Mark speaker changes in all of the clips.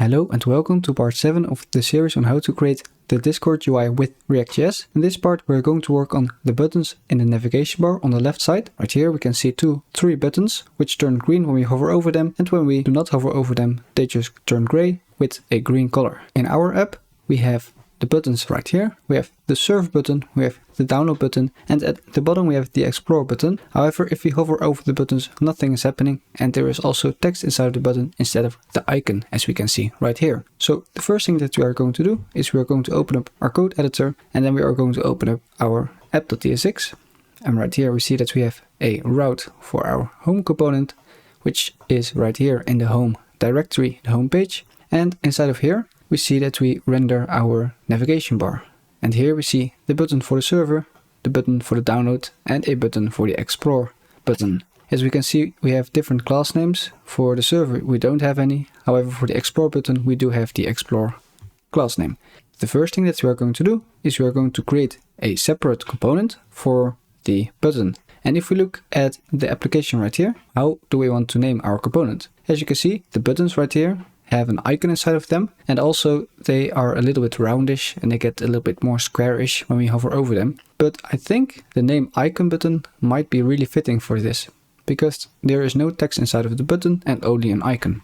Speaker 1: Hello and welcome to part 7 of the series on how to create the Discord UI with ReactJS. In this part we're going to work on the buttons in the navigation bar on the left side. Right here we can see three buttons which turn green when we hover over them, and when we do not hover over them they just turn gray with a green color. In our app we have the buttons right here. We have the serve button, we have the download button, and at the bottom we have the explore button. However, if we hover over the buttons, nothing is happening, and there is also text inside of the button instead of the icon, as we can see right here. So the first thing that we are going to do is we are going to open up our code editor, and then we are going to open up our app.tsx. And right here we see that we have a route for our home component, which is right here in the home directory, the home page. And inside of here we see that we render our navigation bar. And here we see the button for the server, the button for the download, and a button for the explore button. As we can see, we have different class names. For the server we don't have any. However, for the explore button we do have the explore class name. The first thing that we are going to do is we are going to create a separate component for the button. And if we look at the application right here, how do we want to name our component? As you can see, the buttons right here have an icon inside of them, and also they are a little bit roundish and they get a little bit more squarish when we hover over them. But I think the name icon button might be really fitting for this, because there is no text inside of the button and only an icon.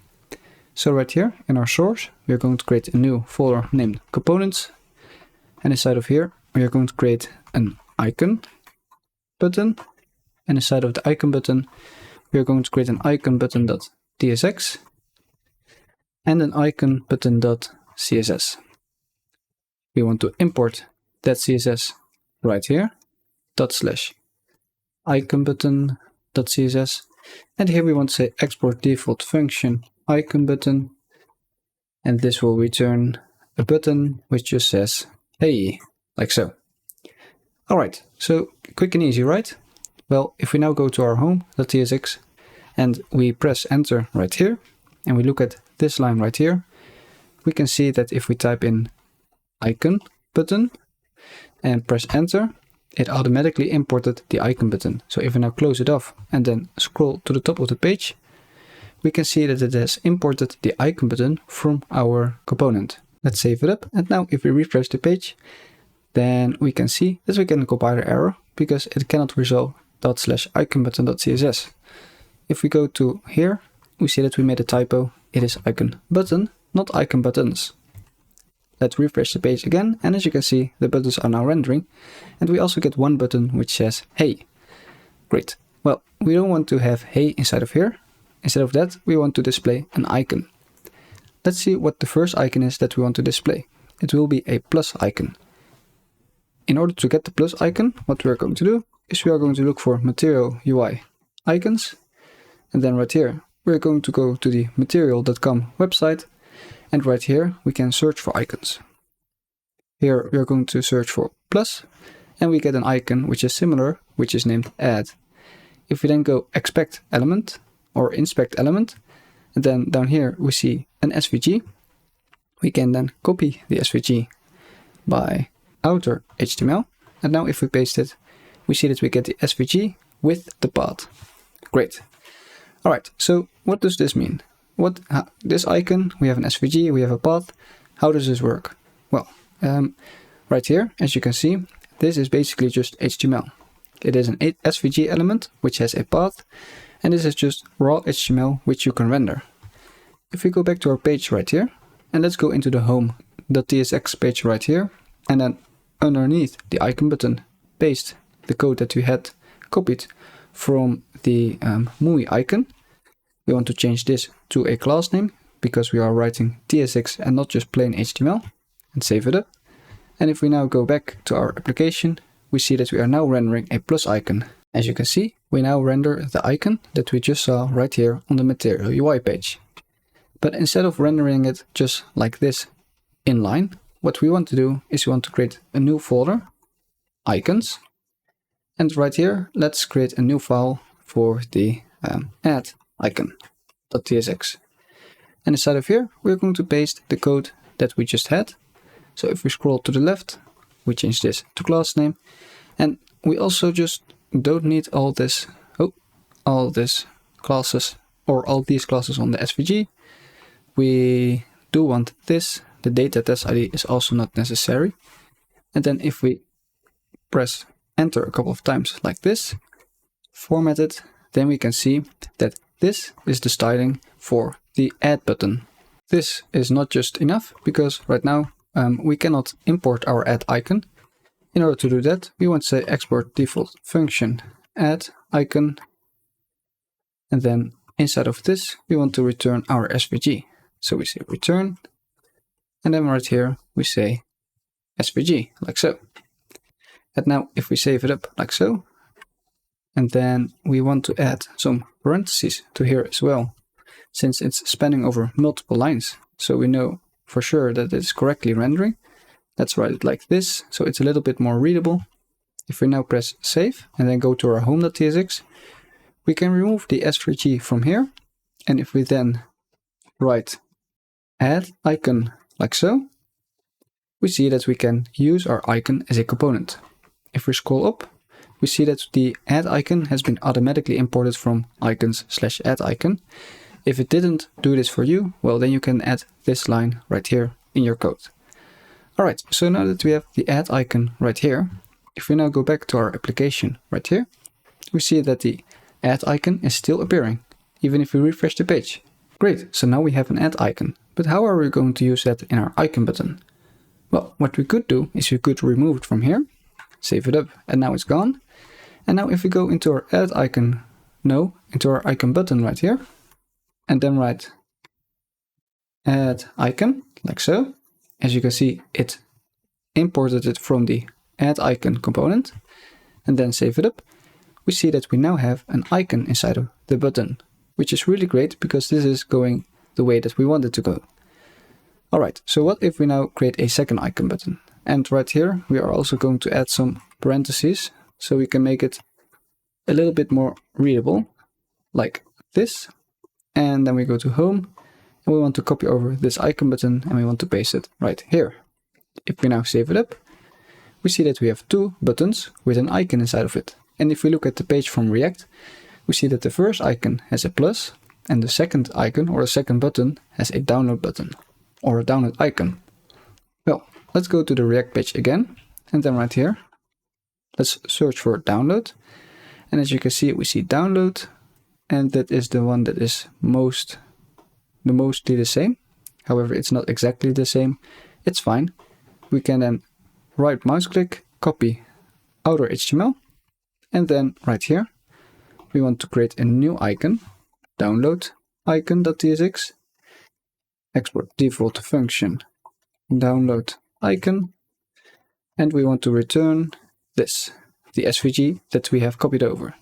Speaker 1: So right here in our source we are going to create a new folder named components, and inside of here we are going to create an icon button, and inside of the icon button we are going to create an icon button.tsx and an icon button.css. We want to import that CSS right here, /icon button.css, and here we want to say export default function icon button, and this will return a button which just says hey, like so. Alright, so quick and easy, right? Well, if we now go to our home.tsx and we press enter right here, and we look at this line right here, we can see that if we type in icon button and press enter, it automatically imported the icon button. So if we now close it off and then scroll to the top of the page, we can see that it has imported the icon button from our component. Let's save it up, and now if we refresh the page, then we can see that we get a compiler error because it cannot resolve /icon button.css. If we go to here, we see that we made a typo. It is icon button, not icon buttons. Let's refresh the page again, and as you can see, the buttons are now rendering, and we also get one button which says hey. Great. Well, we don't want to have hey inside of here. Instead of that, we want to display an icon. Let's see what the first icon is that we want to display. It will be a plus icon. In order to get the plus icon, what we are going to do is we are going to look for Material UI icons, and then right here we're going to go to the material.com website, and right here we can search for icons. Here we are going to search for plus, and we get an icon which is similar, which is named add. If we then go expect element or inspect element, and then down here we see an SVG, we can then copy the SVG by outer HTML, and now if we paste it, we see that we get the SVG with the path. Great. Alright, so what does this mean? This icon, we have an SVG, we have a path. How does this work? Well, right here, as you can see, this is basically just HTML. It is an SVG element which has a path, and this is just raw HTML which you can render. If we go back to our page right here, and let's go into the home.tsx page right here, and then underneath the icon button, paste the code that we had copied from the MUI icon. We want to change this to a class name because we are writing TSX and not just plain HTML, and save it up. And if we now go back to our application, we see that we are now rendering a plus icon. As you can see, we now render the icon that we just saw right here on the Material UI page. But instead of rendering it just like this inline, what we want to do is we want to create a new folder, icons, and right here let's create a new file for the add icon.tsx. And inside of here we're going to paste the code that we just had. So if we scroll to the left, we change this to class name, and we also just don't need all these classes or all these classes on the SVG. We do want this, the data test ID is also not necessary. And then if we press enter a couple of times like this, format it, then we can see that this is the styling for the add button. This is not just enough, because right now we cannot import our add icon. In order to do that, we want to say export default function add icon, and then inside of this we want to return our SVG. So we say return, and then right here we say SVG, like so. And now if we save it up like so, and then we want to add some parentheses to here as well, since it's spanning over multiple lines, so we know for sure that it's correctly rendering. Let's write it like this, so it's a little bit more readable. If we now press save and then go to our home.tsx, we can remove the SVG from here. And if we then write add icon like so, we see that we can use our icon as a component. If we scroll up, we see that the add icon has been automatically imported from icons/add icon. If it didn't do this for you, well, then you can add this line right here in your code. Alright, so now that we have the add icon right here, if we now go back to our application right here, we see that the add icon is still appearing, even if we refresh the page. Great, so now we have an add icon, but how are we going to use that in our icon button? Well, what we could do is we could remove it from here, save it up, and now it's gone. And now if we go into our add icon, into our icon button right here, and then write add icon, like so, as you can see, it imported it from the add icon component, and then save it up. We see that we now have an icon inside of the button, which is really great because this is going the way that we want it to go. Alright, so what if we now create a second icon button? And right here we are also going to add some parentheses so we can make it a little bit more readable, like this. And then we go to home and we want to copy over this icon button and we want to paste it right here. If we now save it up, we see that we have two buttons with an icon inside of it. And if we look at the page from React, we see that the first icon has a plus and the second icon or the second button has a download button or a download icon. Well, let's go to the React page again, and then right here, let's search for download. And as you can see, we see download, and that is the one that is mostly the same. However, it's not exactly the same. It's fine. We can then right mouse click, copy outer HTML, and then right here, we want to create a new icon, download icon.tsx, export default function, download icon, and we want to return this, the SVG that we have copied over.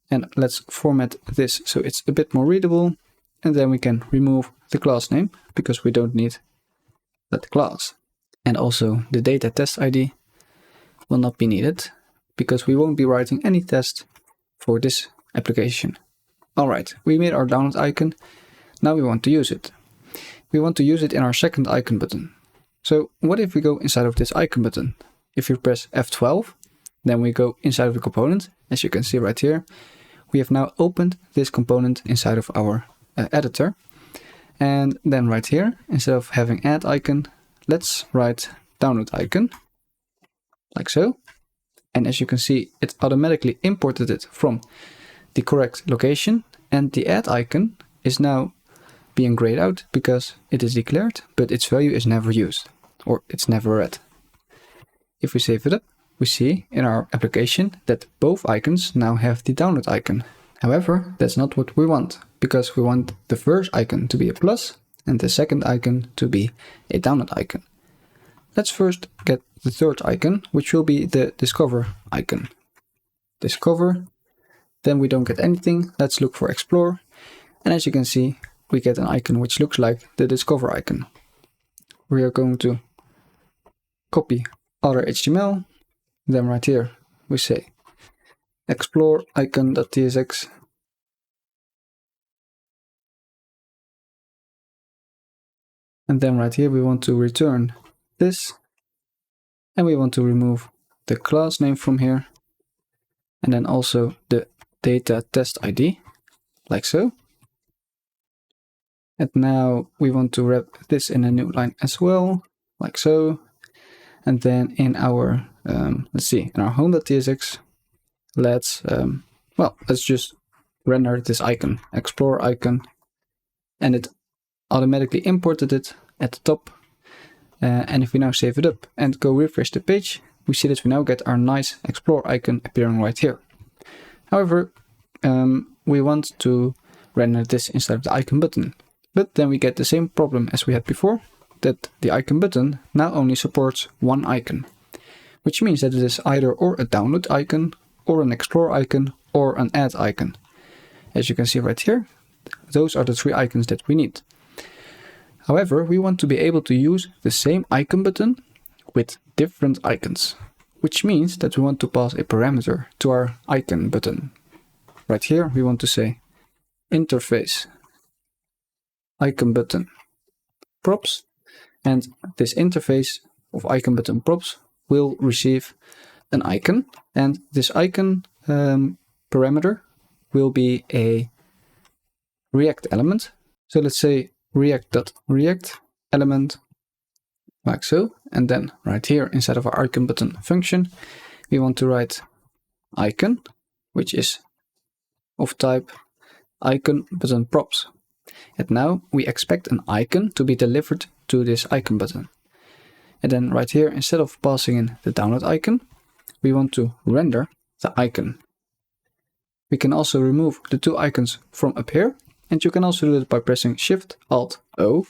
Speaker 1: And let's format this so it's a bit more readable, and then we can remove the class name because we don't need that class. And also the data test ID will not be needed because we won't be writing any test for this application. Alright, we made our download icon. Now we want to use it. We want to use it in our second icon button. So what if we go inside of this icon button? If you press F12, then we go inside of the component. As you can see right here, we have now opened this component inside of our editor. And then right here, instead of having add icon, let's write download icon, like so. And as you can see, it automatically imported it from the correct location, and the add icon is now being grayed out because it is declared, but its value is never used, or it's never read. If we save it up, we see in our application that both icons now have the download icon. However, that's not what we want, because we want the first icon to be a plus and the second icon to be a download icon. Let's first get the third icon, which will be the discover icon. Discover, then we don't get anything. Let's look for explore, and as you can see, we get an icon which looks like the discover icon. We are going to copy other HTML, then right here we say explore icon.tsx, and then right here we want to return this, and we want to remove the class name from here, and then also the data test ID, like so. And now we want to wrap this in a new line as well, like so. And then in our, let's see, in our home.tsx, let's just render this icon, explore icon, and it automatically imported it at the top. And if we now save it up and go refresh the page, we see that we now get our nice explore icon appearing right here. However, we want to render this instead of the icon button. But then we get the same problem as we had before, that the icon button now only supports one icon, which means that it is either or a download icon, or an explore icon, or an add icon. As you can see right here, those are the three icons that we need. However, we want to be able to use the same icon button with different icons, which means that we want to pass a parameter to our icon button. Right here, we want to say interface icon button props, and this interface of icon button props will receive an icon, and this icon parameter will be a React element. So let's say React.React element, like so, and then right here inside of our icon button function, we want to write icon, which is of type icon button props. And now we expect an icon to be delivered to this icon button. And then right here, instead of passing in the download icon, we want to render the icon. We can also remove the two icons from up here, and you can also do it by pressing Shift-Alt-O,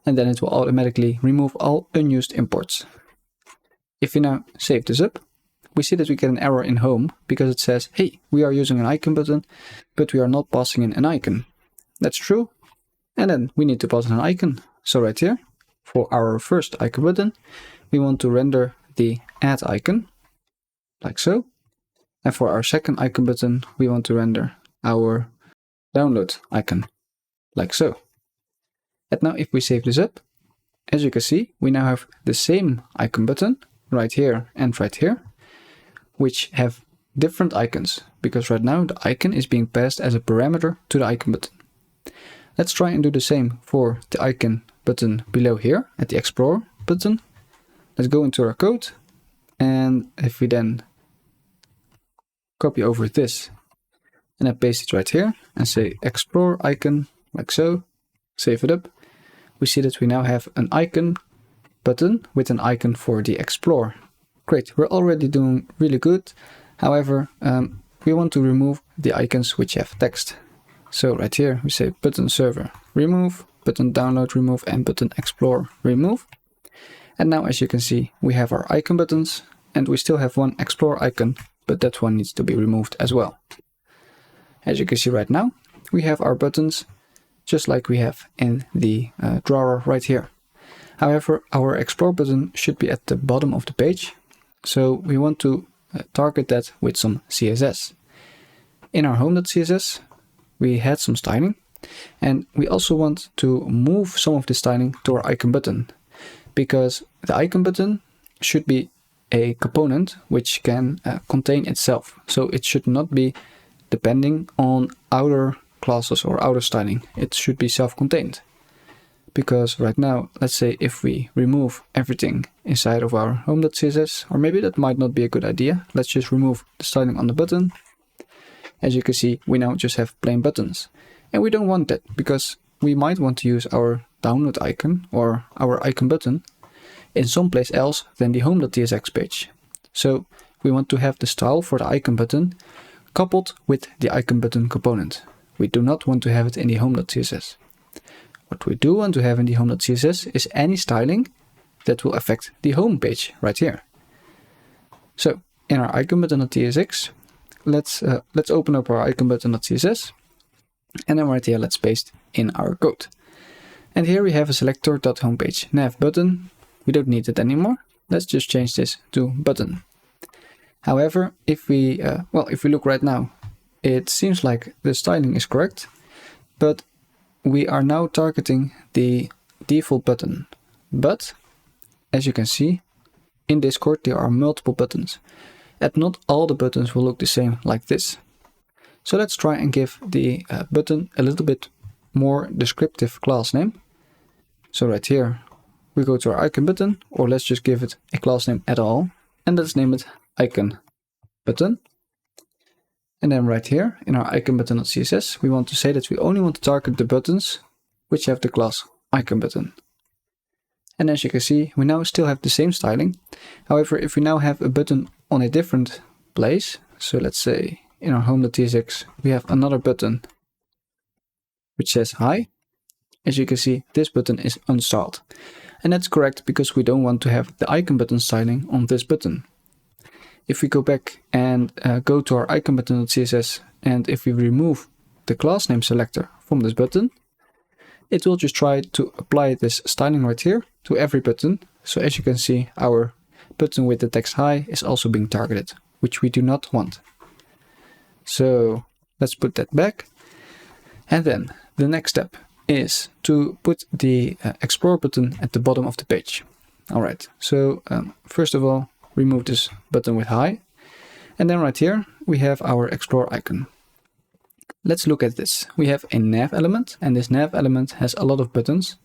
Speaker 1: and then it will automatically remove all unused imports. If we now save this up, we see that we get an error in home because it says, hey, we are using an icon button, but we are not passing in an icon. That's true. And then we need to pass in an icon. So right here, for our first icon button, we want to render the add icon, like so. And for our second icon button, we want to render our download icon, like so. And now if we save this up, as you can see, we now have the same icon button right here and right here, which have different icons, because right now the icon is being passed as a parameter to the icon button. Let's try and do the same for the icon button below here at the Explore button. Let's go into our code, and if we then copy over this and then paste it right here and say Explore icon, like so, save it up, we see that we now have an icon button with an icon for the Explore. Great, we're already doing really good. However, we want to remove the icons which have text. So right here we say button server remove, button download remove, and button explore remove. And now as you can see, we have our icon buttons, and we still have one explore icon, but that one needs to be removed as well. As you can see right now, we have our buttons just like we have in the drawer right here. However, our explore button should be at the bottom of the page, so we want to target that with some CSS. In our home.css, we had some styling, and we also want to move some of the styling to our icon button, because the icon button should be a component which can contain itself. So it should not be depending on outer classes or outer styling. It should be self-contained. Because right now, let's say if we remove everything inside of our home.css, or maybe that might not be a good idea. Let's just remove the styling on the button. As you can see, we now just have plain buttons. And we don't want that, because we might want to use our download icon or our icon button in some place else than the home.tsx page. So we want to have the style for the icon button coupled with the icon button component. We do not want to have it in the home.css. What we do want to have in the home.css is any styling that will affect the home page right here. So in our icon button.tsx, let's open up our icon button.css, and then right here let's paste in our code. And here we have a selector.homepage nav button. We don't need it anymore. Let's just change this to button. However, if we look right now, it seems like the styling is correct, but we are now targeting the default button. But as you can see, in Discord there are multiple buttons, and not all the buttons will look the same like this. So let's try and give the button a little bit more descriptive class name. So right here, we go to our icon button, or let's just give it a class name at all, and let's name it icon button. And then right here in our icon button.css, we want to say that we only want to target the buttons which have the class icon button. And as you can see, we now still have the same styling. However, if we now have a button on a different place, so let's say in our home.tsx, we have another button which says hi. As you can see, this button is unstyled. And that's correct because we don't want to have the icon button styling on this button. If we go back and go to our icon button.css, and if we remove the class name selector from this button, it will just try to apply this styling right here to every button. So as you can see, our button with the text hi is also being targeted, which we do not want. So let's put that back. And then the next step is to put the explore button at the bottom of the page. Alright, so first of all, remove this button with hi. And then right here, we have our explore icon. Let's look at this. We have a nav element, and this nav element has a lot of buttons.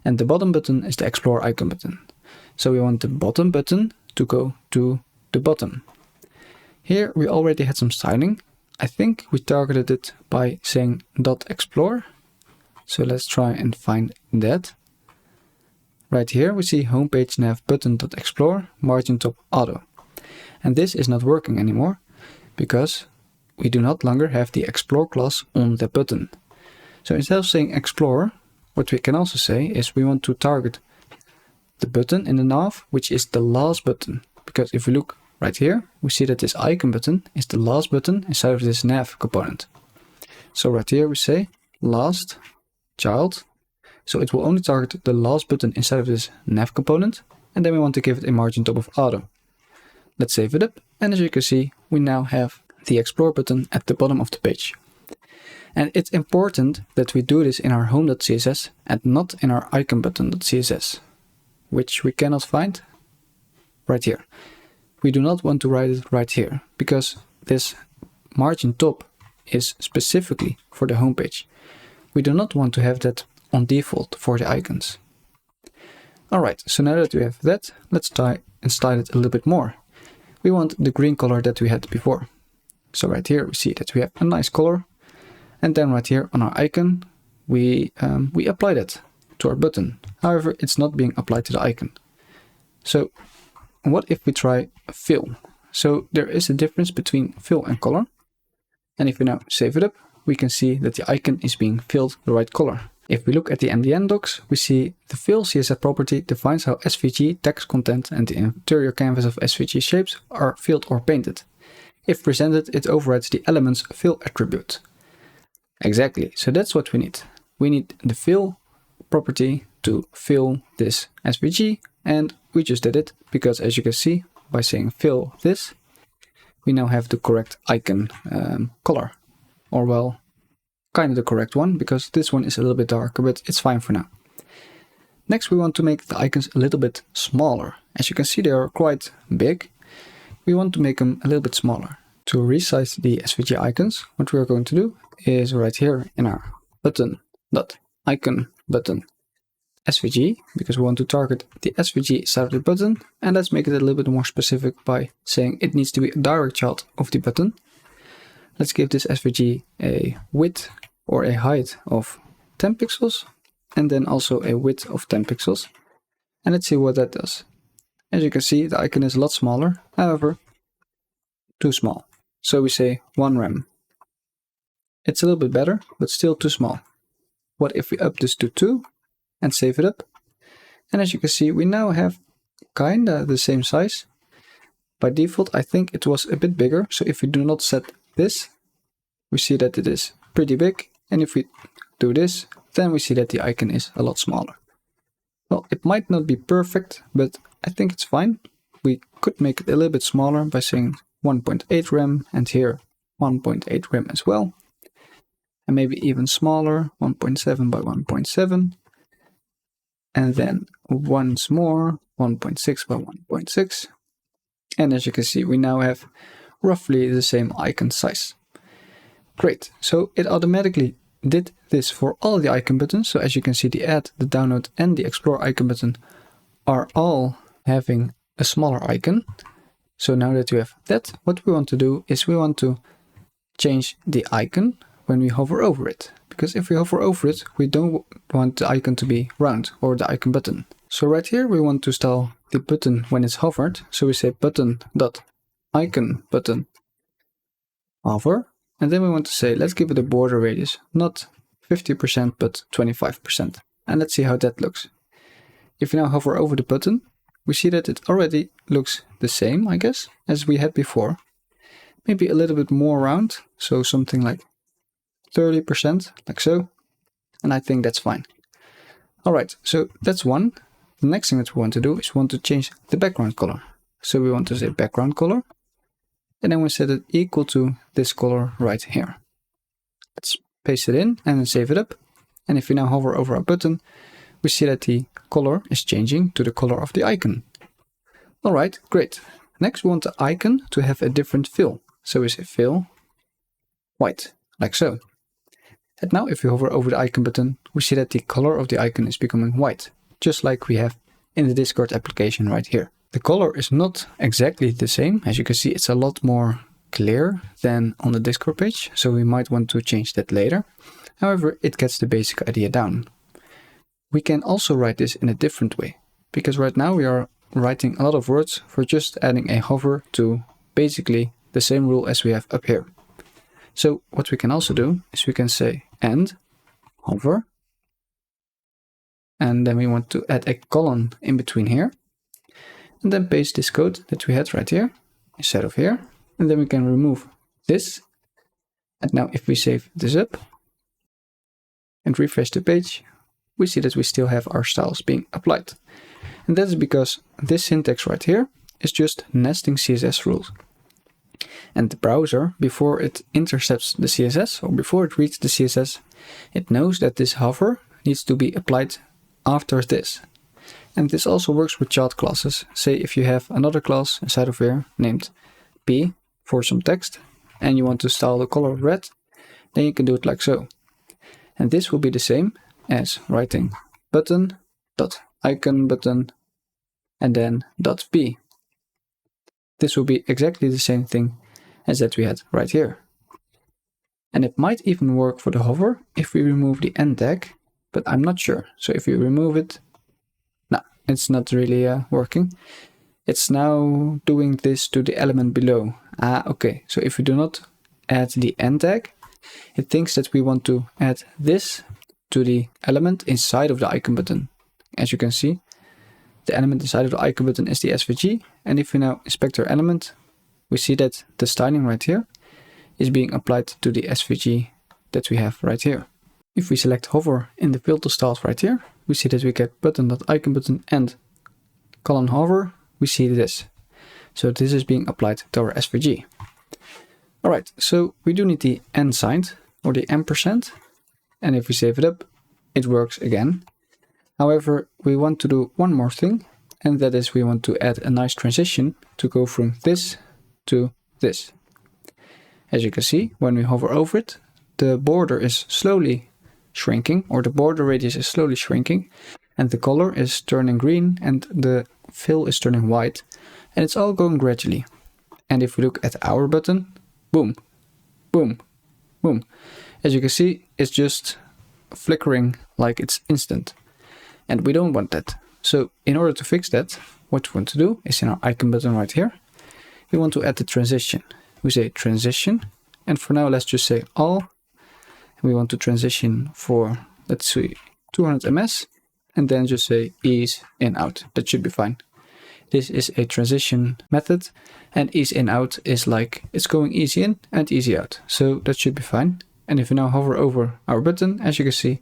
Speaker 1: And the bottom button is the explore icon button. So we want the bottom button to go to the bottom. Here we already had some styling. I think we targeted it by saying .explore. So let's try and find that. Right here we see homepage nav button.explore margin top auto. And this is not working anymore because we do not longer have the explore class on the button. So instead of saying explore, what we can also say is we want to target the button in the nav, which is the last button. Because if we look right here, we see that this icon button is the last button inside of this nav component. So right here we say last child. So it will only target the last button inside of this nav component. And then we want to give it a margin top of auto. Let's save it up. And as you can see, we now have the explore button at the bottom of the page. And it's important that we do this in our home.css and not in our icon button.css, which we cannot find right here. We do not want to write it right here because this margin top is specifically for the home page. We do not want to have that on default for the icons. Alright, so now that we have that, let's try and style it a little bit more. We want the green color that we had before. So right here we see that we have a nice color. And then right here on our icon, we apply that to our button. However, it's not being applied to the icon. So what if we try fill? So there is a difference between fill and color. And if we now save it up, we can see that the icon is being filled the right color. If we look at the MDN docs, we see the fill CSS property defines how SVG text content and the interior canvas of SVG shapes are filled or painted. If presented, it overrides the element's fill attribute. Exactly, so that's what we need. We need the fill property to fill this SVG, and we just did it because, as you can see, by saying fill this, we now have the correct icon color. Or well, kind of the correct one, because this one is a little bit darker, but it's fine for now. Next, we want to make the icons a little bit smaller. As you can see, they are quite big. We want to make them a little bit smaller. To resize the SVG icons, what we are going to do is right here in our button.icon button SVG, because we want to target the SVG side of the button, and let's make it a little bit more specific by saying it needs to be a direct child of the button. Let's give this SVG a width or a height of 10 pixels, and then also a width of 10 pixels. And let's see what that does. As you can see, the icon is a lot smaller, however, too small. So we say 1 rem. It's a little bit better, but still too small. What if we up this to 2 and save it up? And as you can see, we now have kinda the same size. By default, I think it was a bit bigger. So if we do not set this, we see that it is pretty big. And if we do this, then we see that the icon is a lot smaller. Well, it might not be perfect, but I think it's fine. We could make it a little bit smaller by saying 1.8 rem, and here 1.8 rem as well. And maybe even smaller, 1.7 by 1.7. And then once more, 1.6 by 1.6. And as you can see, we now have roughly the same icon size. Great, so it automatically did this for all the icon buttons. So as you can see, the add, the download, and the explore icon button are all having a smaller icon. So now that you have that, what we want to do is we want to change the icon when we hover over it. Because if we hover over it, we don't want the icon to be round, or the icon button. So right here, we want to style the button when it's hovered. So we say button.icon button hover. And then we want to say, let's give it a border radius, not 50%, but 25%. And let's see how that looks. If you now hover over the button, we see that it already looks the same, I guess, as we had before. Maybe a little bit more round, so something like 30%, like so. And I think that's fine. All right, so that's one. The next thing that we want to do is we want to change the background color. So we want to say background color. And then we set it equal to this color right here. Let's paste it in and then save it up. And if we now hover over our button, we see that the color is changing to the color of the icon. All right, great. Next, we want the icon to have a different fill. So we say fill white, like so. And now if we hover over the icon button, we see that the color of the icon is becoming white, just like we have in the Discord application right here. The color is not exactly the same. As you can see, it's a lot more clear than on the Discord page, so we might want to change that later. However, it gets the basic idea down. We can also write this in a different way, because right now we are writing a lot of words for just adding a hover to basically the same rule as we have up here. So what we can also do is we can say and hover, and then we want to add a colon in between here. And then paste this code that we had right here instead of here. And then we can remove this. And now if we save this up and refresh the page, we see that we still have our styles being applied. And that is because this syntax right here is just nesting CSS rules. And the browser, before it intercepts the CSS or before it reads the CSS, it knows that this hover needs to be applied after this. And this also works with child classes. Say if you have another class inside of here named P for some text and you want to style the color red, then you can do it like so. And this will be the same as writing button.icon button and then .p. This will be exactly the same thing as that we had right here. And it might even work for the hover if we remove the end tag, but I'm not sure. So if we remove it, it's not really working. It's now doing this to the element below. Okay. So if we do not add the end tag, it thinks that we want to add this to the element inside of the icon button. As you can see, the element inside of the icon button is the SVG. And if we now inspect our element, we see that the styling right here is being applied to the SVG that we have right here. If we select hover in the filter styles right here, we see that we get button.icon button and colon hover, we see this. So this is being applied to our SVG. Alright, so we do need the and sign or the ampersand. And if we save it up, it works again. However, we want to do one more thing, and that is we want to add a nice transition to go from this to this. As you can see, when we hover over it, the border is slowly shrinking, or the border radius is slowly shrinking, and the color is turning green and the fill is turning white, and it's all going gradually. And if we look at our button, boom, boom, boom. As you can see, it's just flickering like it's instant. And we don't want that. So in order to fix that, what we want to do is in our icon button right here, we want to add the transition. We say transition, and for now let's just say all. We want to transition for, let's see, 200 ms, and then just say ease in out. That should be fine. This is a transition method, and ease in out is like it's going easy in and easy out. So that should be fine. And if we now hover over our button, as you can see,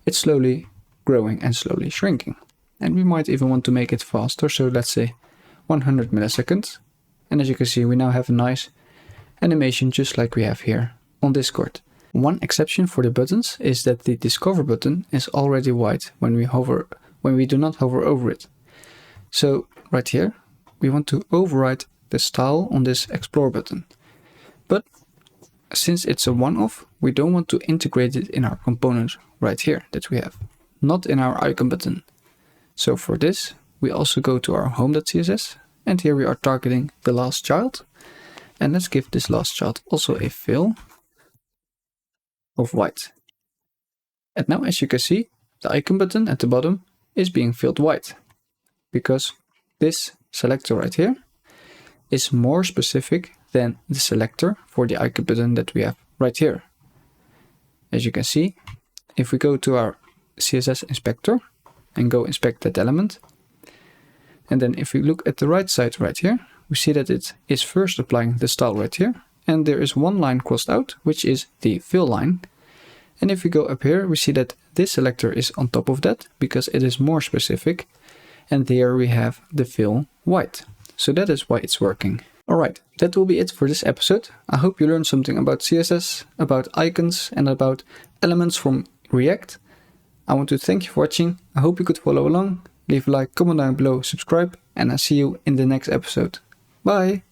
Speaker 1: it's slowly growing and slowly shrinking. And we might even want to make it faster. So let's say 100 milliseconds. And as you can see, we now have a nice animation just like we have here on Discord. One exception for the buttons is that the discover button is already white when we do not hover over it. So right here, we want to override the style on this explore button. But since it's a one-off, we don't want to integrate it in our component right here that we have, not in our icon button. So for this, we also go to our home.css, and here we are targeting the last child. And let's give this last child also a fill of white. And now, as you can see, the icon button at the bottom is being filled white, because this selector right here is more specific than the selector for the icon button that we have right here. As you can see, if we go to our CSS inspector and go inspect that element, and then if we look at the right side right here, we see that it is first applying the style right here, and there is one line crossed out, which is the fill line. And if we go up here, we see that this selector is on top of that because it is more specific, and there we have the fill white. So that is why it's working. Alright, that will be it for this episode. I hope you learned something about CSS, about icons, and about elements from React. I want to thank you for watching. I hope you could follow along. Leave a like, comment down below, subscribe, and I'll see you in the next episode. Bye!